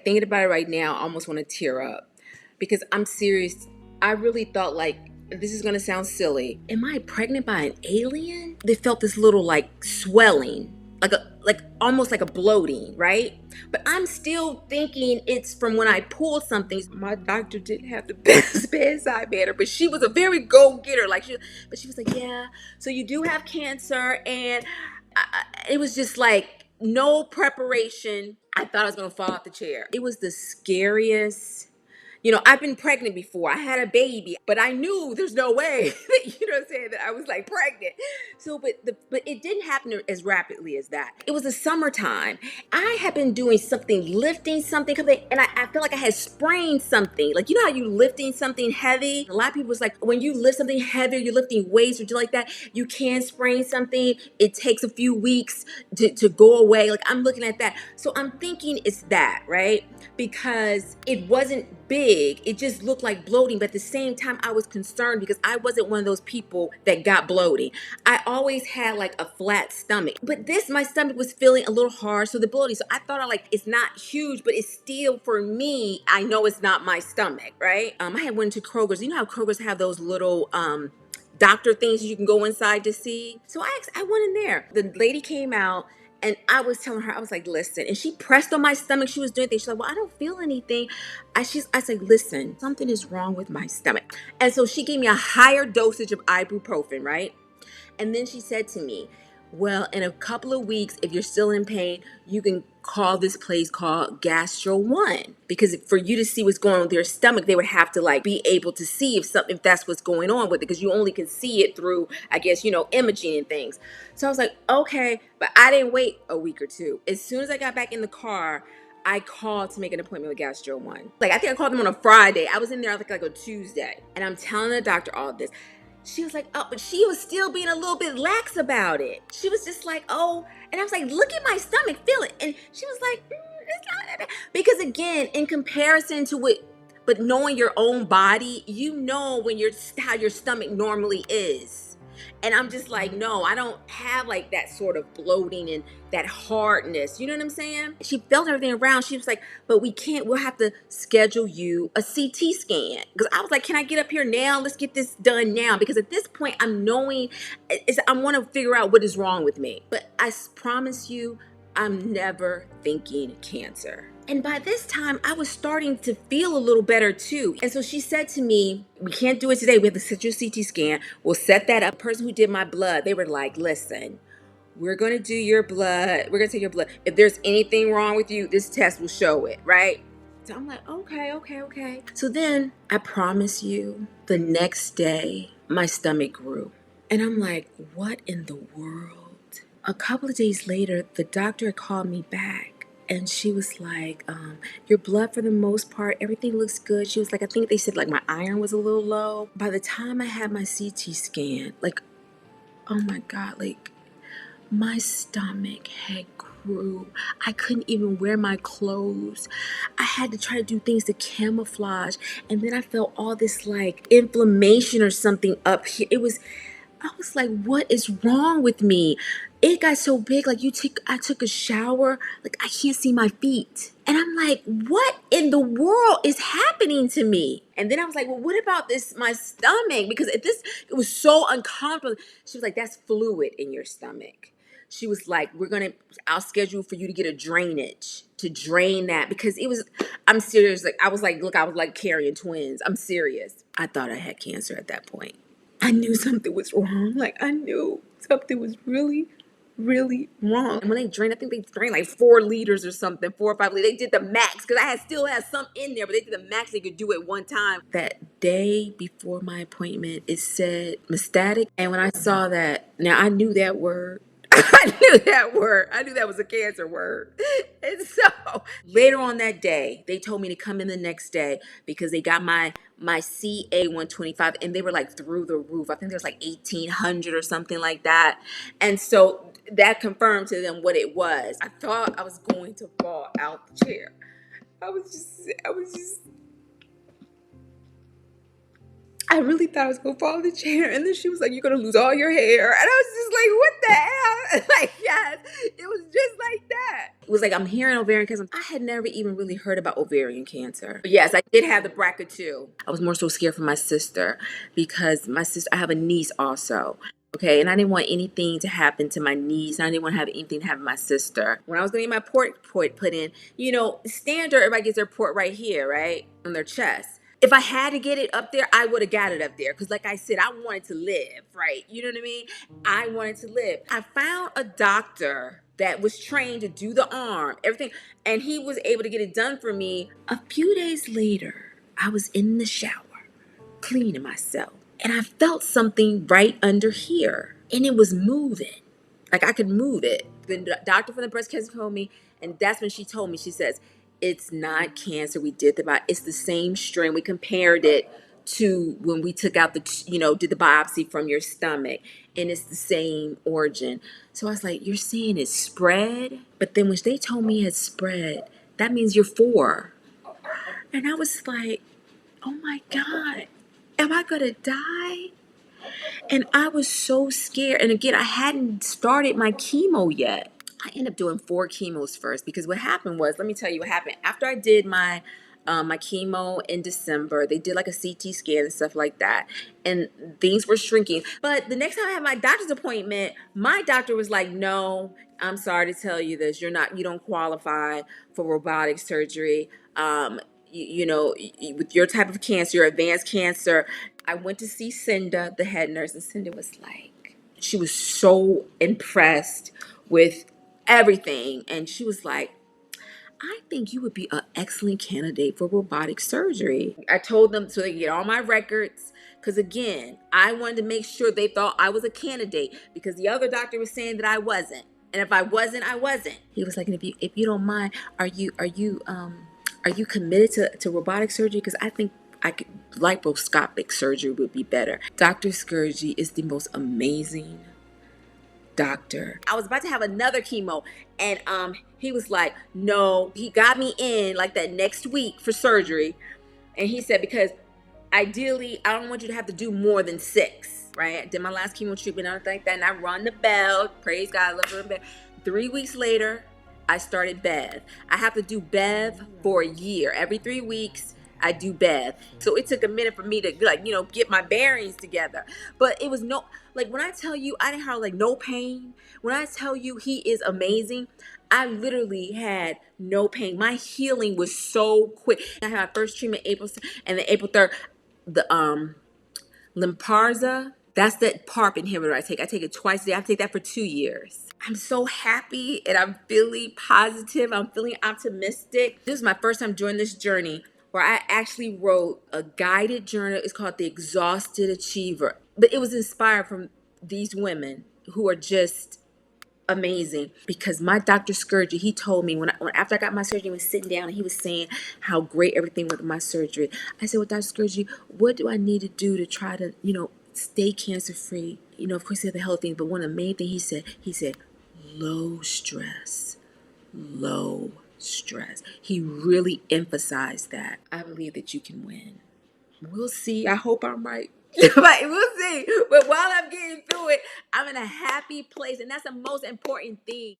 thinking about it right now, I almost want to tear up because I'm serious. I really thought like, this is going to sound silly. Am I pregnant by an alien? They felt this little like swelling, like almost like a bloating, right? But I'm still thinking it's from when I pulled something. My doctor didn't have the best bedside manner, but she was a very go-getter. But she was like, yeah, so you do have cancer. And it was just like no preparation. I thought I was going to fall off the chair. It was the scariest. I've been pregnant before. I had a baby, but I knew there's no way that, what I'm saying, that I was like pregnant. So, but it didn't happen as rapidly as that. It was the summertime. I had been doing something, lifting something, and I felt like I had sprained something. Like, how you lifting something heavy? A lot of people was like, when you lift something heavy, you're lifting weights or do like that, you can sprain something. It takes a few weeks to go away. Like, I'm looking at that. So I'm thinking it's that, right? Because it wasn't big. It just looked like bloating. But at the same time, I was concerned because I wasn't one of those people that got bloating. I always had like a flat stomach. But my stomach was feeling a little hard. So the bloating. So I thought it's not huge, but it's still, for me, I know it's not my stomach, right? I had went to Kroger's. You know how Kroger's have those little doctor things you can go inside to see? So I went in there. The lady came out. And I was telling her, I was like, listen. And she pressed on my stomach. She was doing things. She's like, well, I don't feel anything. I said, listen, something is wrong with my stomach. And so she gave me a higher dosage of ibuprofen, right? And then she said to me, well, in a couple of weeks, if you're still in pain, you can call this place called Gastro One. Because for you to see what's going on with your stomach, they would have to like be able to see if that's what's going on with it. Because you only can see it through, I guess, imaging and things. So I was like, okay. But I didn't wait a week or two. As soon as I got back in the car, I called to make an appointment with Gastro One. Like, I think I called them on a Friday. I was in there like a Tuesday. And I'm telling the doctor all this. She was like, oh, but she was still being a little bit lax about it. She was just like, oh, and I was like, look at my stomach, feel it. And she was like, it's not that bad. Because again, in comparison to what, but knowing your own body, how your stomach normally is. And I'm just like, no, I don't have like that sort of bloating and that hardness. You know what I'm saying? She felt everything around. She was like, but we'll have to schedule you a CT scan. Because I was like, can I get up here now? Let's get this done now. Because at this point, I want to figure out what is wrong with me. But I promise you, I'm never thinking cancer. And by this time, I was starting to feel a little better too. And so she said to me, we can't do it today. We have to set your CT scan. We'll set that up. The person who did my blood, they were like, listen, we're going to do your blood. We're going to take your blood. If there's anything wrong with you, this test will show it, right? So I'm like, okay. So then I promise you, the next day, my stomach grew. And I'm like, what in the world? A couple of days later, the doctor called me back and she was like, your blood for the most part, everything looks good. She was like, I think they said like my iron was a little low. By the time I had my CT scan, like, oh my God, like my stomach had grew. I couldn't even wear my clothes. I had to try to do things to camouflage. And then I felt all this like inflammation or something up here. I was like, what is wrong with me? It got so big, like I took a shower, like I can't see my feet. And I'm like, what in the world is happening to me? And then I was like, well, what about my stomach? Because it was so uncomfortable. She was like, that's fluid in your stomach. She was like, I'll schedule for you to get a drainage to drain that because I'm serious. Like, I was like carrying twins. I'm serious. I thought I had cancer at that point. I knew something was wrong. Like, I knew something was really, really wrong. And when they drained, I think they drained like 4 liters or something, 4 or 5 liters. They did the max because I still had some in there, but they did the max they could do at one time. That day before my appointment, it said metastatic. And when I saw that, now I knew that word. I knew that word. I knew that was a cancer word. And so later on that day, they told me to come in the next day because they got my CA 125 and they were like through the roof. I think there was like 1,800 or something like that. And so that confirmed to them what it was. I thought I was going to fall out the chair. I really thought I was going to fall in the chair. And then she was like, you're going to lose all your hair. And I was just like, what the hell? Like, yes, it was just like that. was like, I'm hearing ovarian cancer. I had never even really heard about ovarian cancer. But yes, I did have the BRCA2. I was more so scared for my sister because I have a niece also. Okay, and I didn't want anything to happen to my niece. I didn't want to have anything to happen to my sister. When I was getting my port put in, standard, everybody gets their port right here, right? On their chest. If I had to get it up there, I would have got it up there. Because like I said, I wanted to live, right? You know what I mean? I wanted to live. I found a doctor that was trained to do the arm, everything, and he was able to get it done for me. A few days later, I was in the shower, cleaning myself, and I felt something right under here, and it was moving. Like I could move it. The doctor from the breast cancer told me, and that's when she told me, she says, it's not cancer. We did it's the same strain. We compared it to when we took out did the biopsy from your stomach, and it's the same origin. So I was like, you're saying it's spread? But then when they told me it's spread, that means you're 4. And I was like, oh my God, am I gonna die? And I was so scared. And again, I hadn't started my chemo yet. I ended up doing 4 chemos first because what happened was, let me tell you what happened. After I did my chemo in December, they did like a CT scan and stuff like that, and things were shrinking. But the next time I had my doctor's appointment, my doctor was like, "No, I'm sorry to tell you this. You don't qualify for robotic surgery. With your type of cancer, your advanced cancer." I went to see Cinda, the head nurse, and Cinda was like, she was so impressed with everything. And she was like, I think you would be an excellent candidate for robotic surgery. I told them so they could get all my records. Because again, I wanted to make sure they thought I was a candidate because the other doctor was saying that I wasn't. And if I wasn't, I wasn't. He was like, if you don't mind, are you committed to robotic surgery? Because I think laparoscopic surgery would be better. Dr. Skirji is the most amazing doctor. I was about to have another chemo, and he was like, no. He got me in like that next week for surgery, and he said, because ideally I don't want you to have to do more than 6. Right? I did my last chemo treatment and everything like that, and I rung the bell. Praise God, I love her in bed. 3 weeks later, I started Bev. I have to do Bev for a year. Every 3 weeks, I do Bev. So it took a minute for me to get my bearings together. But it was when I tell you I didn't have no pain, when I tell you he is amazing, I literally had no pain. My healing was so quick. I had my first treatment and then April 3rd, the Lymparza, that's the PARP inhibitor I take. I take it twice a day. I take that for 2 years. I'm so happy and I'm feeling positive. I'm feeling optimistic. This is my first time joining this journey where I actually wrote a guided journal. It's called The Exhausted Achiever. But it was inspired from these women who are just amazing, because my Dr. Skirji, he told me after I got my surgery, he was sitting down and he was saying how great everything was with my surgery. I said, well, Dr. Skirji, what do I need to do to try to, stay cancer free? Of course, he had the health thing, but one of the main things he said, low stress, low stress. He really emphasized that. I believe that you can win. We'll see. I hope I'm right. But we'll see. But while I'm getting through it, I'm in a happy place. And that's the most important thing.